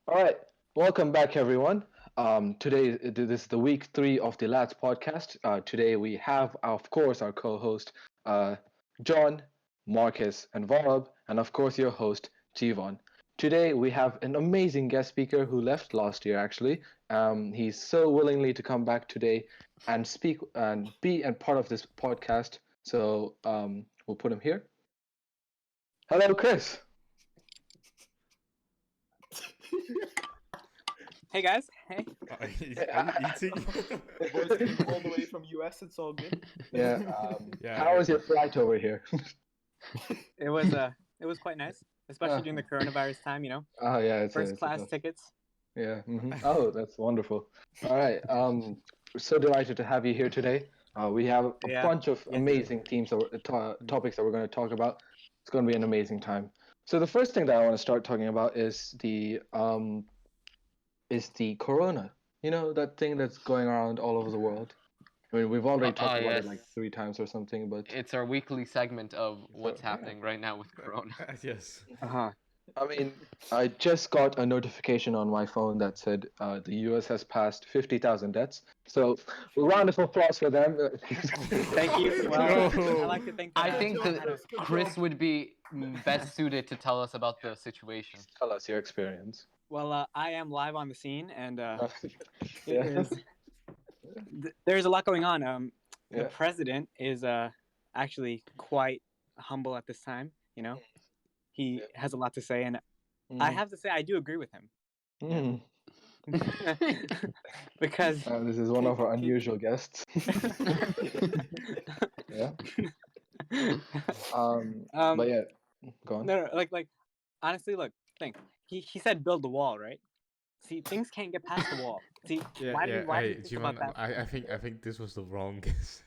All right, welcome back, everyone. This is the week 3 of the Lads podcast. Today we have, of course, our co-host uh, John, Marcus, and Varab, and of course your host Tivon. Today we have an amazing guest speaker who left last year. Actually, he's so willingly to come back today and speak and be a part of this podcast. So we'll put him here. Hello, Kris. Hey guys, hey. Are you eating? Boys came all the way from US. It's all good. Yeah. Yeah, How was your flight over here? It was quite nice, especially during the coronavirus time. Oh yeah, First class a tickets. yeah. Oh, that's wonderful. All right. So delighted to have you here today. We have a Yeah. bunch of Yes. amazing topics that we're going to talk about. It's going to be an amazing time. So the first thing that I want to start talking about is the corona. You know, that thing that's going around all over the world. I mean, we've already talked about it like Yes. 3 times or something, but It's our weekly segment of what's yeah. happening right now with Corona. yes. Uh-huh. I mean, I just got a notification on my phone that said the US has passed 50,000 deaths. So, a round of applause for them. Thank you. Well, No. I like to think I that think job, that Kris, good Kris job. would be best suited to tell us about the situation. Tell us your experience. I am live on the scene, and Yeah. it is. There's a lot going on. The Yeah. president is actually quite humble at this time. He Yeah. has a lot to say, and I have to say I do agree with him Mm. because This is one of our unusual guests. Yeah. But yeah, go on. No, like honestly, look, think. He said build the wall, right? See, things can't get past the wall. See, why do we think about that? I think this was the wrong guess.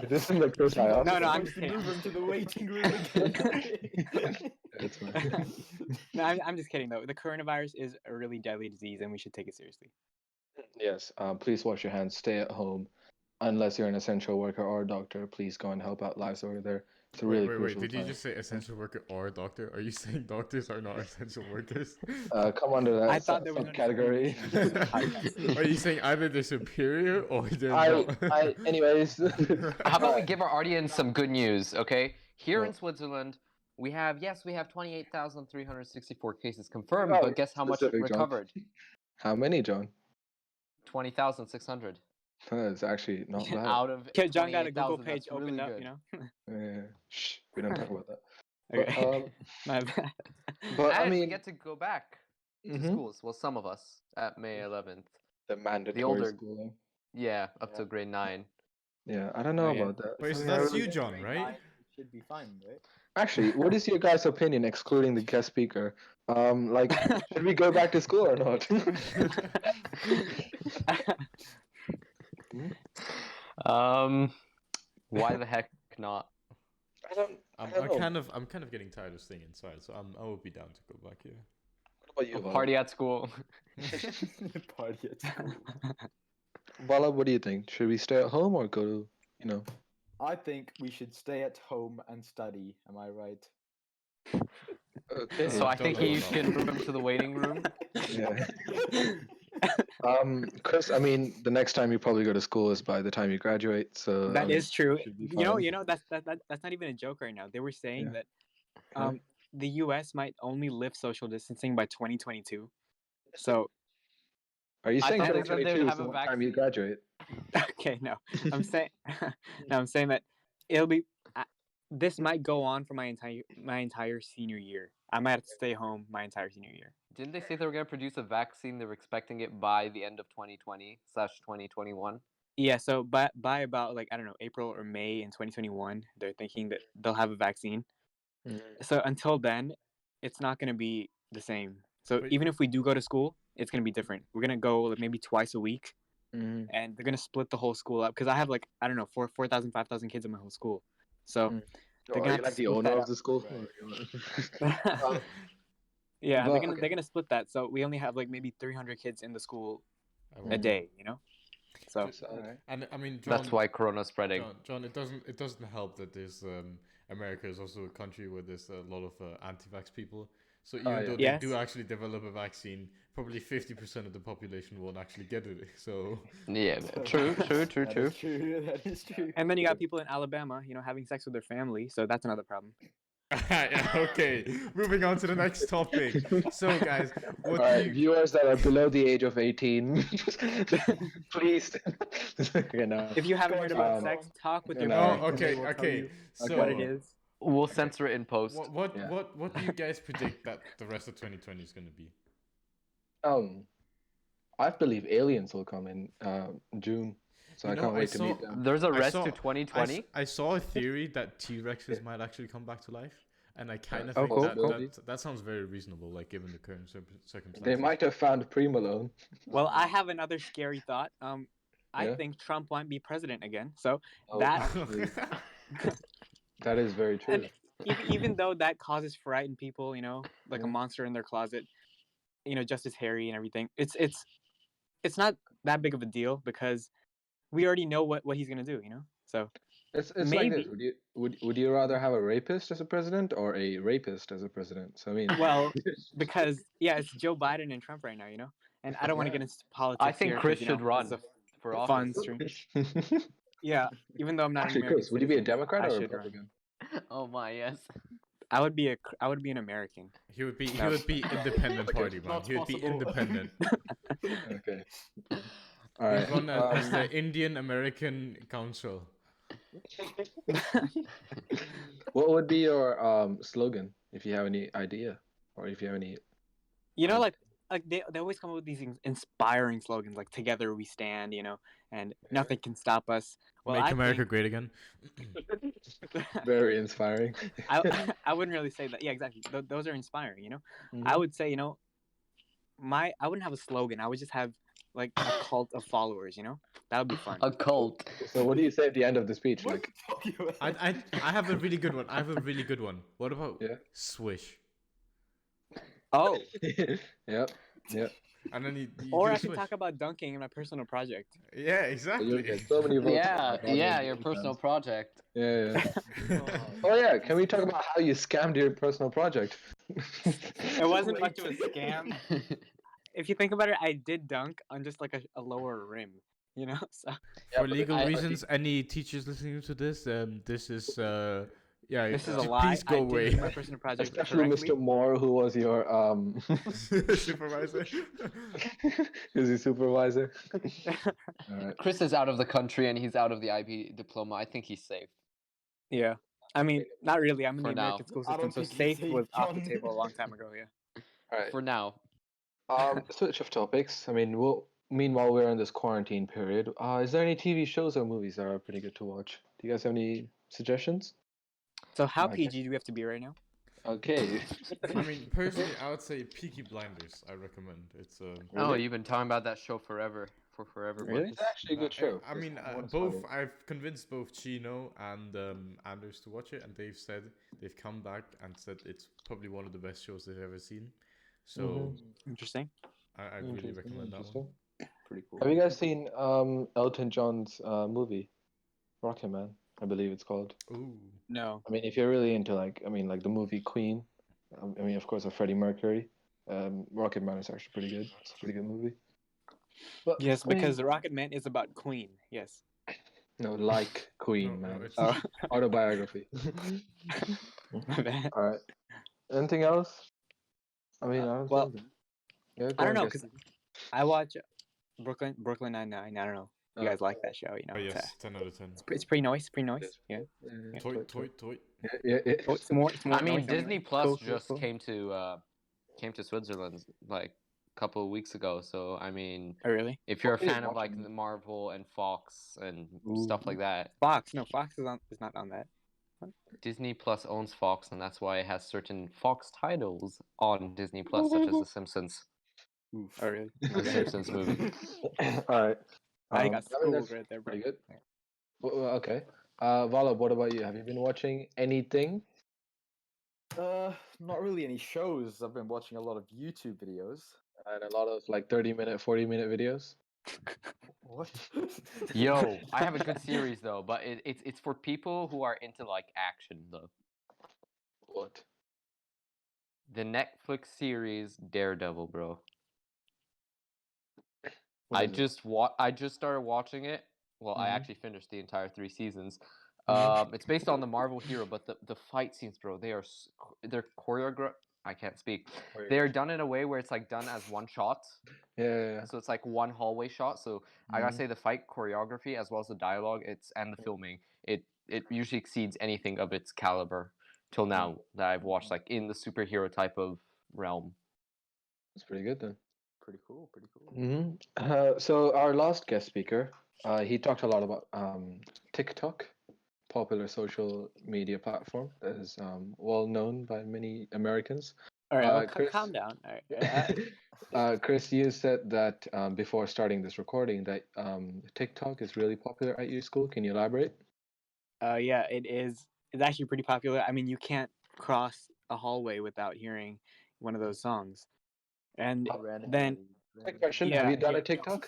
This is the first I asked. No, I'm Supposed just to kidding. move into the waiting room again. It's fine. No, I'm just kidding though. The coronavirus is a really deadly disease, and we should take it seriously. Yes, please wash your hands, stay at home. Unless you're an essential worker or a doctor, please go and help out lives over there. It's a really wait. crucial Did you time. just say essential worker or doctor? Are you saying doctors are not essential workers? Come under that I thought there was no category. discrimination. Are you saying either they're superior or they're not? Anyways. How about we give our audience some good news, okay? Here Yeah. in Switzerland, we have 28,364 cases confirmed, Oh, but guess how much specific, John. recovered? How many, John? 20,600 That's actually not bad. out of Okay, John got a 28,000. Google page That's opened really up. good. Yeah, shh, we don't talk about that. Okay. My bad. But I And we mean, get to go back to mhm, schools. Well, some of us at May 11th. the mandatory older- schooling. Yeah, up to grade 9. Yeah, I don't know Oh, yeah. about that. Wait, I so mean, I that's really- you, John, right? It should be fine, right? Actually, what is your guys' opinion, excluding the guest speaker? Like, should we go back to school or not? Why the heck not? I don't. I I'm don't know. kind of getting tired of staying inside, so I will be down to go back here. What about you, Party at school. Party at school. Vala, what do you think? Should we stay at home or go to, I think we should stay at home and study. Am I right? Okay. So I think Don't you know. should move him to the waiting room. Yeah. Chris, I mean, the next time you probably go to school is by the time you graduate, so That is true. should be You fine. know that's not even a joke right now. They were saying Yeah. that the U.S. might only lift social distancing by 2022. So Are you I saying thought they said they'd 2022 is have the a one time you vaccine. graduate? okay, no, I'm saying no, I'm saying that it'll be. This might go on for my entire senior year. I might have to stay home my entire senior year. Didn't they say they were going to produce a vaccine? They were expecting it by the end of 2020/2021. Yeah, so by about like I don't know April or May in 2021, they're thinking that they'll have a vaccine. So until then, it's not going to be the same. So Wait. even if we do go to school, it's going to be different. We're going to go like, maybe twice a week, Mhm. and they're going to split the whole school up because I have like I don't know 4,000, 5,000 kids in my whole school. So Mm. they're Are gonna you have to like the split owner that of the school? Right. yeah, But, they're gonna split that. So we only have like maybe 300 kids in the school a Mhm. day, So Alright. And I mean, John, That's why Corona's spreading. John, it doesn't help that there's America is also a country where there's a lot of anti-vax people. So even yeah. though they Yes. do actually develop a vaccine, probably 50% of the population won't actually get it. So Yeah, true. That is true. That is true. And then you got people in Alabama, having sex with their family, so that's another problem. yeah, okay. Moving on to the next topic. So guys, what All do right, you viewers that are below the age of 18, please. Okay, no. If you haven't Go on, heard about Um, sex, talk with no, your no. parents, Oh, and they okay, will tell okay. you So what it is. We'll censor it in post. Yeah. what do you guys predict that the rest of 2020 is going to be? I believe aliens will come in June, so You I know, can't I wait to saw- meet them. There's a I rest saw- to 2020. I saw a theory that T-Rexes might actually come back to life, and I kind of Oh, think cool, that, cool. that sounds very reasonable, like given the current circumstances. They might have found Pre-Malone. Well, I have another scary thought. I Yeah? think Trump might be president again. So Oh, that actually, that is very true. and even though that causes fright in people, like a Yeah. monster in their closet, Justice Harry and everything. It's not that big of a deal because we already know what he's gonna do. So It's like this. maybe. Would you rather have a rapist as a president or a rapist as a president? So I mean, Well, because it's Joe Biden and Trump right now, and I don't want to Yeah. get into politics. I think here Kris 'cause, should run this is for a fun office. stream. Yeah, even though I'm not an Actually, American Chris, would you be a citizen, Democrat I or a should run. Republican? Oh my, yes. I would be an American. He would be No. independent Okay. party man. Not He would be possible. independent. Okay. All right. He'd run as the Indian American Council. What would be your slogan if you have any idea, or if you have any? like they always come up with these inspiring slogans like "Together we stand," and "Nothing can stop us." Well, Make I America think, great again. Very inspiring. I wouldn't really say that. Yeah, exactly. Those are inspiring. I would say I wouldn't have a slogan. I would just have like a cult of followers. That would be fun. A cult. So what do you say at the end of the speech? What Like, are you talking about? I have a really good one. What about Yeah. Swish? Oh, yep. And then you or do I could Swish. talk about dunking in my personal project. Yeah, So exactly. you'll get so many votes. Yeah, your personal project. Yeah. Oh yeah. Can we talk about how you scammed your personal project? It wasn't much of a scam. If you think about it, I did dunk on just like a lower rim, So Yeah, For but legal I- reasons, any teachers listening to this, this is this is a j- lie. Please go I away. did do my personal project Especially correctly. Mr. Moore, who was your Supervisor. who's your supervisor. All right. Kris is out of the country and he's out of the IB diploma. I think he's safe. Yeah, I mean, not really. I'm in For the American now. school I system, don't so think he's safe safe, was off the John. table a long time ago. Yeah. All right. For now. Switch of topics. I mean, meanwhile we're in this quarantine period. Is there any TV shows or movies that are pretty good to watch? Do you guys have any suggestions? So how Okay. PG do we have to be right now? Okay. I mean, personally, I would say Peaky Blinders. I recommend. It's Oh, Really? you've been talking about that show forever. For forever. Really? It's actually a good show. I mean, What is both. funny? I've convinced both Chino and Anders to watch it, and they've said they've come back and said it's probably one of the best shows they've ever seen. So Interesting. I really recommend that one. Pretty cool. Have you guys seen Elton John's movie, Rocket Man? I believe it's called. Ooh. No. I mean, if you're really into like the movie Queen, I mean, of course, of Freddie Mercury, Rocket Man is actually pretty good. It's a pretty good movie. But Yes, I mean, because Rocket Man is about Queen. Yes. no, like Queen, No, man. it's Oh. Autobiography. My bad. All right. Anything else? I mean, I don't well, think. Yeah, go I don't on, know guys. because I watch Brooklyn Nine-Nine. I don't know. You guys like that show, Oh It's, yes, 10 out of 10. it's pretty nice. Pretty nice. Yeah. Yeah, Toy. Yeah. Oh, it's more. I mean, noise. Disney Plus Cool, just cool. came to Switzerland like a couple of weeks ago. So I mean, Oh, really? if you're a What are you fan of like watching? the Marvel and Fox and stuff like that, Fox. No, Fox is not on that. Disney Plus owns Fox, and that's why it has certain Fox titles on Disney Plus, such as The Simpsons, Oh, really? the Simpsons movie. All right. I got I mean, schooled that's right there, bro. pretty good. Well, okay. Vala, what about you? Have you been watching anything? Not really any shows. I've been watching a lot of YouTube videos. And a lot of like 30-minute, 40-minute videos. What? Yo, I have a good series though, but it's for people who are into like action though. What? The Netflix series Daredevil, bro. What I is it? just started watching it. Well, I Mhm. actually finished the entire 3 seasons. Mhm. It's based on the Marvel hero, but the fight scenes, bro, they're choreographed. I can't speak. They're done in a way where it's like done as one shot. Yeah. So it's like one hallway shot. So I gotta Mhm. say the fight choreography as well as the dialogue, and the filming, it usually exceeds anything of its caliber till now that I've watched, like in the superhero type of realm. That's pretty good then. Pretty cool. Pretty cool. So our last guest speaker, he talked a lot about TikTok, popular social media platform that is well known by many Americans. All right, well, Chris, calm down. All right. Chris, you said that before starting this recording that TikTok is really popular at your school. Can you elaborate? Yeah, it is. It's actually pretty popular. I mean, you can't cross a hallway without hearing one of those songs. And then Quick question: Have you done a TikTok?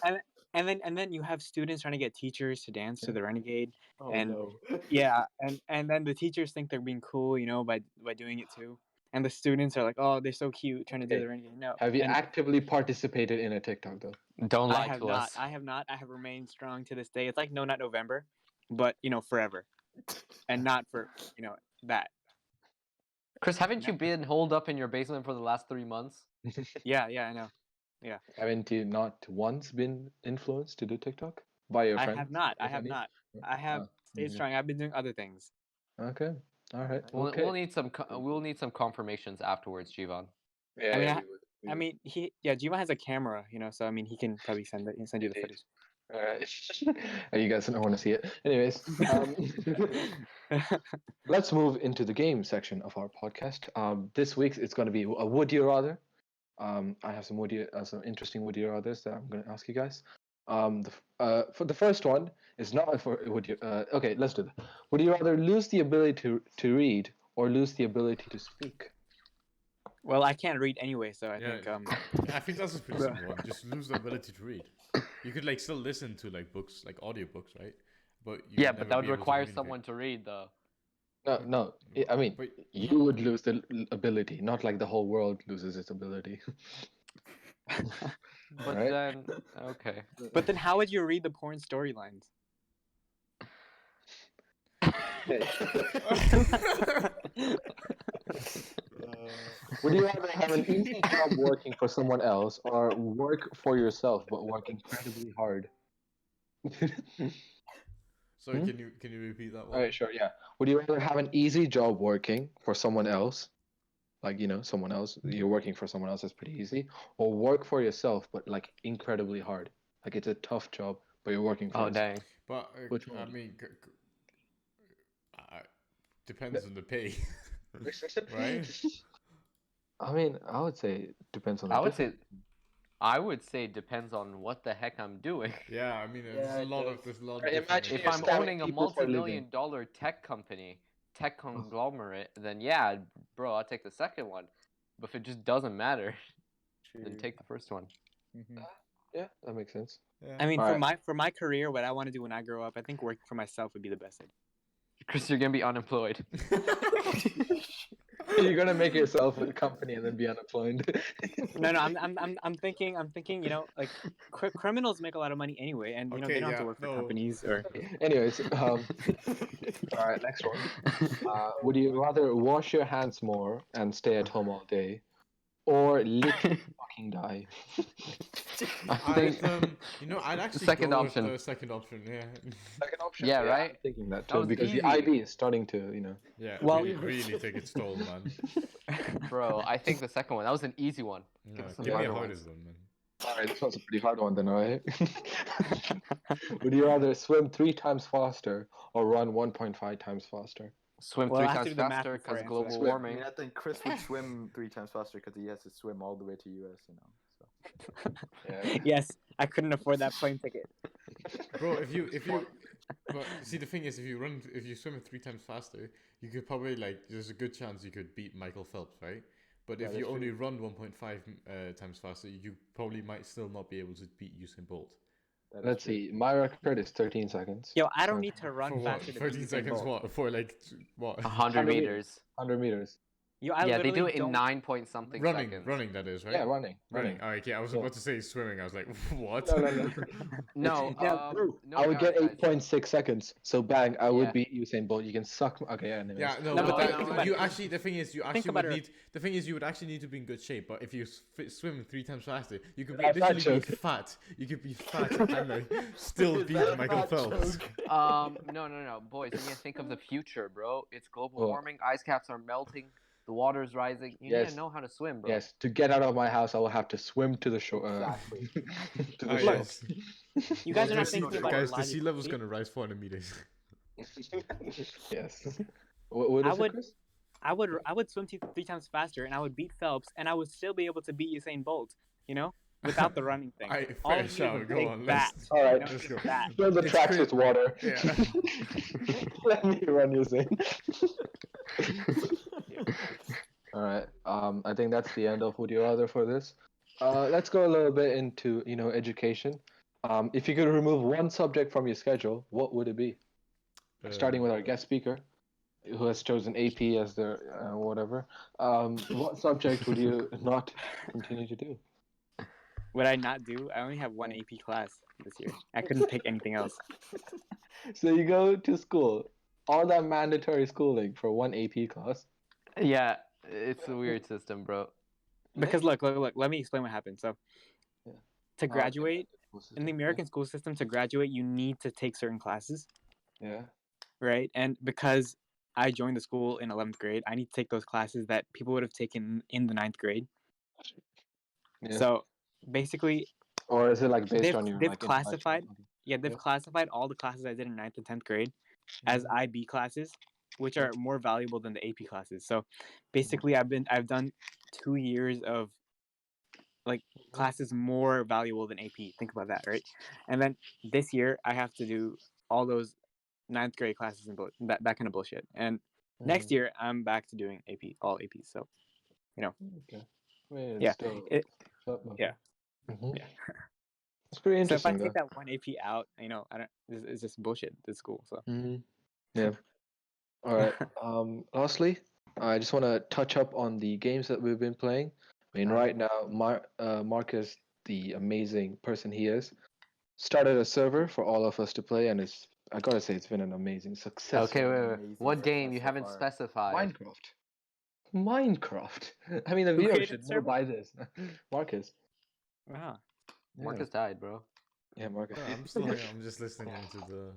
and then you have students trying to get teachers to dance to the Renegade, Oh and no. yeah, and then the teachers think they're being cool, by doing it too, and the students are like, oh, they're so cute trying to do Okay. the Renegade. No, Have you and actively participated in a TikTok though? Don't I lie have to not. us. I have not. I have remained strong to this day. It's like No Nut November, but forever, and not for that. Chris, haven't you been holed up in your basement for the last 3 months? Yeah, I know. Yeah, Haven't you not once been influenced to do TikTok by your I friends, have not. I if have any? not. I have Oh, stayed strong. I've been doing other things. okay. All right. We'll Okay. we'll need some confirmations afterwards, Jivan. Yeah, I mean, yeah, I, we I would. mean, Jiva has a camera, so I mean, he can probably send you the Indeed. footage. All right. You guys don't want to see it. Anyways, let's move into the game section of our podcast. This week it's going to be a would you rather. I have some interesting would you rathers that I'm going to ask you guys. For the first one is not for would you. Okay, let's do that. Would you rather lose the ability to read or lose the ability to speak? Well, I can't read anyway, so I Yeah, think I think that's a pretty Bro. simple one. Just lose the ability to read. You could still listen to books, like audiobooks, right? But you Yeah, would but never that would be able to require communicate. someone to read, though. No. I mean, But you would lose the ability, not like the whole world loses its ability. But Right? then, okay. But then how would you read the porn storylines? Would you rather have an easy job working for someone else or work for yourself but work incredibly hard? sorry, Hmm? can you repeat that All one? right, sure, yeah. Would you rather have an easy job working for someone else, like someone else, you're working for someone else, that's pretty easy, or work for yourself but like incredibly hard, like it's a tough job but you're working for Oh, yourself? dang. But Which one I would you mean, depends on the pay, pick? right? I mean, I would say it depends on the I would say, difference. I would say depends on what the heck I'm doing. Yeah, I mean, Yeah, it does. there's a lot of Right, different. imagine If you're I'm scamming owning a people for a living. multi-million-dollar tech company, tech conglomerate, then yeah, bro, I'll take the second one. But if it just doesn't matter, then True. take the first one. Yeah, that makes sense. Yeah. I mean, All for my career, what I want to do when I grow up, I think working for myself would be the best idea. Chris, you're gonna be unemployed. You're gonna make yourself a company and then be unemployed. No, I'm thinking, like criminals make a lot of money anyway, and they Okay, don't have to yeah, work for no. companies or. Anyways, all right, next one. Would you rather wash your hands more and stay at home all day, or literally fucking die? I think I'd actually second go option. with the second option. Yeah. Second option. Yeah, I'm right? thinking that That too was because the easy. IB is starting to, Yeah. Well- really take its toll, man. Bro, I think the second one. That was an easy one. No, Give us some give me a harder harder ones. one, man. All right, this one's a pretty hard one then, all right? Would you rather swim 3 times faster or run 1.5 times faster? Swim Well, I 3 have to times do the math faster before I because answer global that. warming. I think Chris would swim 3 times faster because he has to swim all the way to US. So. Yeah. Yes, I couldn't afford that plane ticket. Bro, but see, the thing is, if you swim 3 times faster, you could probably there's a good chance you could beat Michael Phelps, right? But Yeah, if you that's only true. run 1.5 times faster, you probably might still not be able to beat Usain Bolt. That is Let's true. see. My record is 13 seconds. Yo, I don't So- need to run For what? faster to 13 beat Usain seconds? Bolt. What? For what? 100 meters. 100 meters. I Yeah, they do literally it in don't- 9 point something Running, seconds. running. That is right. Yeah, running. Running. All right. Okay, I was Yeah. about to say swimming. I was like, what? No, no, no. No, Yeah, no, I would get guys. 8.6 seconds. So bang, I would Yeah. beat Usain Bolt. You can suck. Okay, yeah, anyways. Yeah, no, No, but but that, think about you it. actually, the thing is, you actually about would it. need. The thing is, you would actually need to be in good shape. But if you swim 3 times faster, you could That's not literally be joke. fat. You could be fat and like still Is beat that a Michael fat Phelps. joke? No, boys. You need to think of the future, bro. It's global What? warming. Ice caps are melting. The water's rising. You need Yes. to know how to swim, bro. Yes, to get out of my house, I will have to swim to the shore. Exactly. To Ah, the shore. yes. You guys Well, are not the thinking sea- about guys, it the sea level's logically. gonna rise 400 meters. Yes. What I is it, would- Chris? I would swim 3 times faster, and I would beat Phelps, and I would still be able to beat Usain Bolt. You know, without the running thing. Alright, All fair you need shout. is Go big on, bat. let's- All right. You know, let's big go. bat. Fill the It's tracks cra- with water. Yeah. Let me run, Usain. All right. I think that's the end of Would You Rather for this. Let's go a little bit into education. If you could remove one subject from your schedule, what would it be? Starting with our guest speaker, who has chosen AP as their whatever. What subject would you not continue to do? What I not do? I only have one AP class this year. I couldn't pick anything else. So you go to school, all that mandatory schooling for one AP class. Yeah, it's a weird system, bro. Because look. Let me explain what happened. So, Yeah. to graduate in the American school system, to graduate, you need to take certain classes, Yeah. right? And because I joined the school in 11th grade, I need to take those classes that people would have taken in the 9th grade. Yeah. So basically, Or is it like based they've on your they've like intellectual classified ability? they've Yeah. classified all the classes I did in 9th and 10th grade as IB classes, which are more valuable than the AP classes. So basically, I've done 2 years of like classes more valuable than AP. Think about that, right? And then this year I have to do all those 9th grade classes and that kind of bullshit. And next year I'm back to doing all APs. So Okay. I mean, it's yeah, still, yeah. Mhm. Yeah. It's pretty So if I interesting, take though. that one AP out, I don't. It's just bullshit. This school. So Yeah. All right. Lastly, I just want to touch up on the games that we've been playing. I mean, right now, Marcus, the amazing person he is, started a server for all of us to play, and I gotta say, it's been an amazing success. Okay, wait. Amazing What success game? You so haven't far. specified. Minecraft. I mean, the Who viewers created should the know server? by this. Marcus. wow. Marcus died, bro. Yeah, Marcus. No, I'm still here. I'm just listening into the.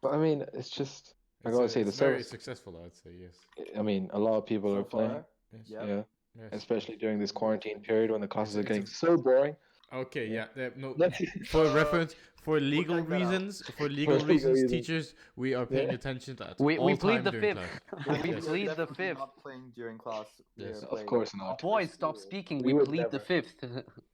But I mean, it's just. I It's, gotta say, the it's very service. successful, I'd say. Yes. I mean, a lot of people So are playing. far, Yes. Yep. Yeah, Yes. especially during this quarantine period when the classes are it's getting a- so boring. Okay. Yeah. Yeah. No. Let's. For reference, for legal check that out. reasons, legal reasons. teachers, we are paying Yeah. attention to that. We all plead time the during fifth. class. We Yes. plead the Definitely fifth. Not playing during class. We Yes. are Of playing course not. Boys, stop school. speaking. We We would plead the never. fifth.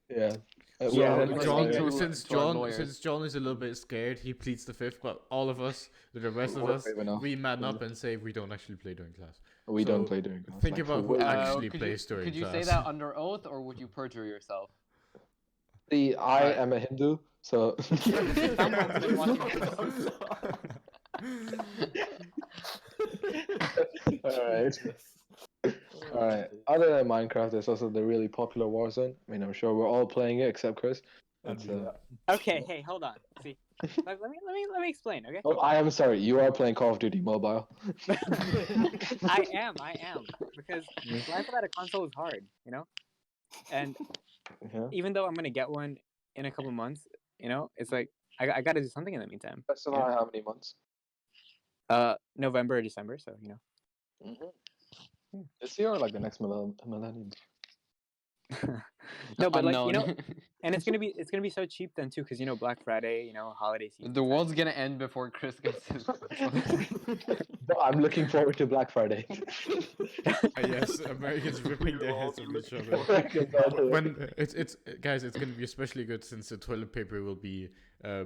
Yeah. So Yeah, well, let's John, speak to- since to our John, lawyers. since John is a little bit scared, he pleads the fifth. But all of us, the rest of We're us, brave enough. we man Yeah. up and say we don't actually play during class. we don't So, play during class. think like, about for who real. actually could plays you, during could you say class. that under oath, or would you perjure yourself? See, I Alright. am a Hindu, so. Someone's been watching Alright. Alright. Other than Minecraft, there's also the really popular Warzone. I mean, I'm sure we're all playing it except Chris. That's Okay, hey, hold on. See, let me explain. Okay. Oh, I am sorry. You are playing Call of Duty Mobile. I am because life without a console is hard, and Yeah. even though I'm gonna get one in a couple months, it's like I gotta do something in the meantime. That's not how many months. November or December, so This year or like the next millennium? No, but Unknown. and it's gonna be so cheap then too, because Black Friday, holiday season. The world's gonna end before Chris gets his. No, I'm looking forward to Black Friday. Yes, Americans ripping their heads off each other. When it's guys, it's gonna be especially good since the toilet paper will be there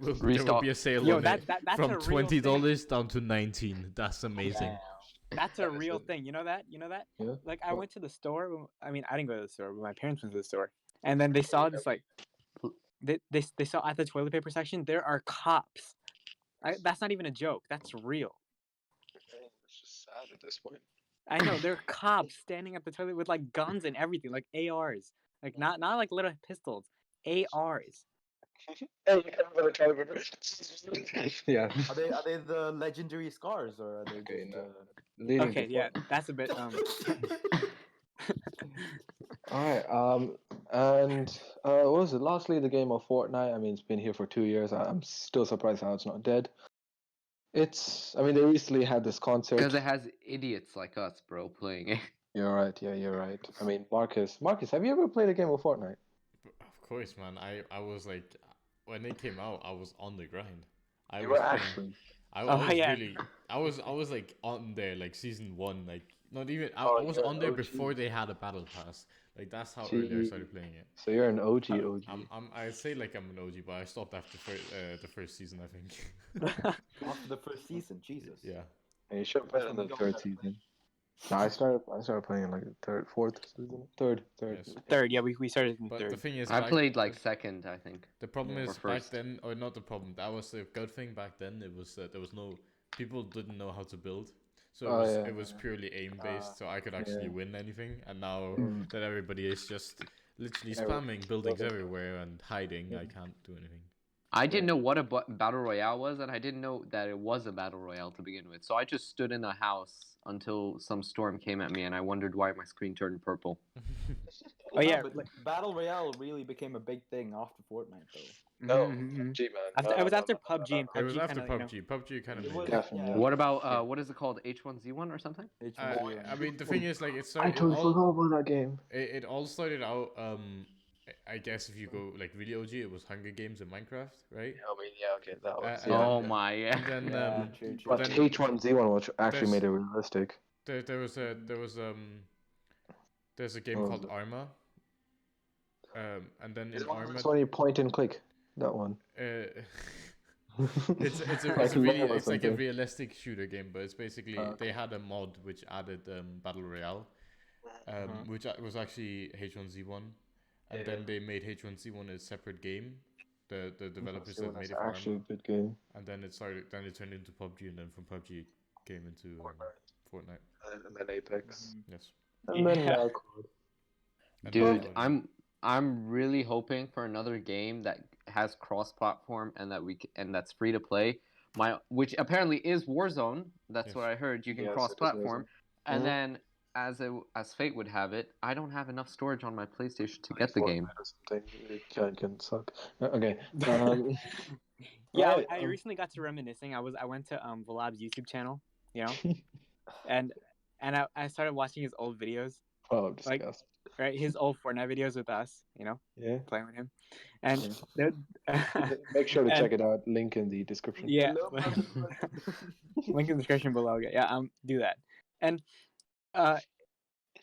will be a sale Yo, on that's it a from real $20 down to $19. That's amazing. That's a real thing. You know that? Yeah. Like I went to the store. I mean, I didn't go to the store, but my parents went to the store, and then they saw this like, they saw at the toilet paper section there are cops. That's not even a joke. That's real. It's just sad at this point. I know there are cops standing at the toilet with like guns and everything, like ARs, like not like little pistols, ARs. Hey, you can have a toilet. Yeah. Are they the legendary scars or are they Okay, just? no. Leading Okay, to yeah, Fortnite. that's a bit All right. And what was it? Lastly, the game of Fortnite. I mean, it's been here for 2 years. I'm still surprised how it's not dead. I mean, they recently had this concert. Because it has idiots like us, bro, playing it. You're right. Yeah, you're right. I mean, Marcus, have you ever played a game of Fortnite? Of course, man. I was like, when it came out, I was on the grind. I You was were playing. actually. I Oh, was yeah. really. I was like on there, like season 1, like not even. Oh, I was you're on an there OG. before they had a battle pass. Like that's how early I started playing it. So you're an OG. I say like I'm an OG, but I stopped after the first season, I think. After the first season, Jesus. Yeah. And you should have played in the third season. No, I started playing in like the third season. Third. Yes. third. Yeah, we started in But third. the thing is, I back- played like second, I think. The problem Yeah. is Or back first. then, or not the problem. That was the good thing back then. It was there was no people didn't know how to build, so Oh, yeah, it was purely aim based. So I could actually yeah. win anything. And now Mm. that everybody is just literally Every- spamming buildings building. everywhere and hiding, I Yeah. can't do anything. I didn't know what a battle royale was, and I didn't know that it was a battle royale to begin with. So I just stood in a house until some storm came at me, and I wondered why my screen turned purple. Oh, yeah, but like- Battle Royale really became a big thing after Fortnite, though. No, Mhm. PUBG, man. After, No, it was no, after no, no, no, PUBG, no. and It was PUBG after kind of, PUBG. PUBG kind of It made was- it. Definitely. yeah. What about what is it called? H1Z1 or something? H1Z1. I mean, the thing is, like, it I started. totally forgot about that game. It all started out. I guess if you go like really OG, it was Hunger Games and Minecraft, right? I mean, yeah, okay, that was. and Yeah. Oh then- my, yeah. And then Yeah, true. But then- H1Z1, which actually there's- made it realistic. there was there's a game What was called it? Arma. And then Is in one Arma, this one you point and click? That one. it's Like a really LOL or it's like a something. realistic shooter game, but it's basically Okay. they had a mod which added battle royale, which was actually H1Z1, and Yeah. then they made H1Z1 a separate game. The developers that made That's it for actually Arma, a good game. and then it turned into PUBG, and then from PUBG it came into Fortnite. And then Apex. Yes. And then Yeah. COD. And Dude, then- I'm really hoping for another game that has cross-platform and that's free to play. Which apparently is Warzone. That's Yes. what I heard. You can Yes, it is cross-platform, Warzone. and Mhm. then as fate would have it, I don't have enough storage on my PlayStation to get the Fortnite game. or something. It can suck. Okay. Yeah, Right, I recently got to reminiscing. I went to TheLads YouTube channel, you know, and I started watching his old videos, Oh, Like- disgusting. right? His old Fortnite videos with us, you know, Yeah. playing with him, and Make sure to and- check it out. Link in the description. yeah, Hello, link in the description below. Yeah, do that. And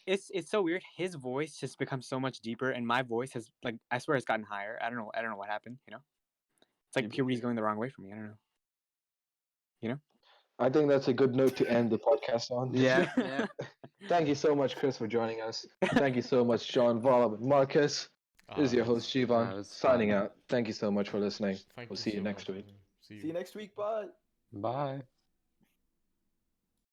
it's so weird. His voice just becomes so much deeper, and my voice has like I swear it's gotten higher. I don't know what happened. You know, it's like puberty's going the wrong way for me. I don't know. I think that's a good note to end the podcast on. Yeah, yeah. Thank you so much, Kris, for joining us. Thank you so much, John, Volab, and Marcus. This is your host, Shivan, it was signing fun. out. Thank you so much for listening. Thank We'll see you so next much. week. See See you next week. Bye. Bye.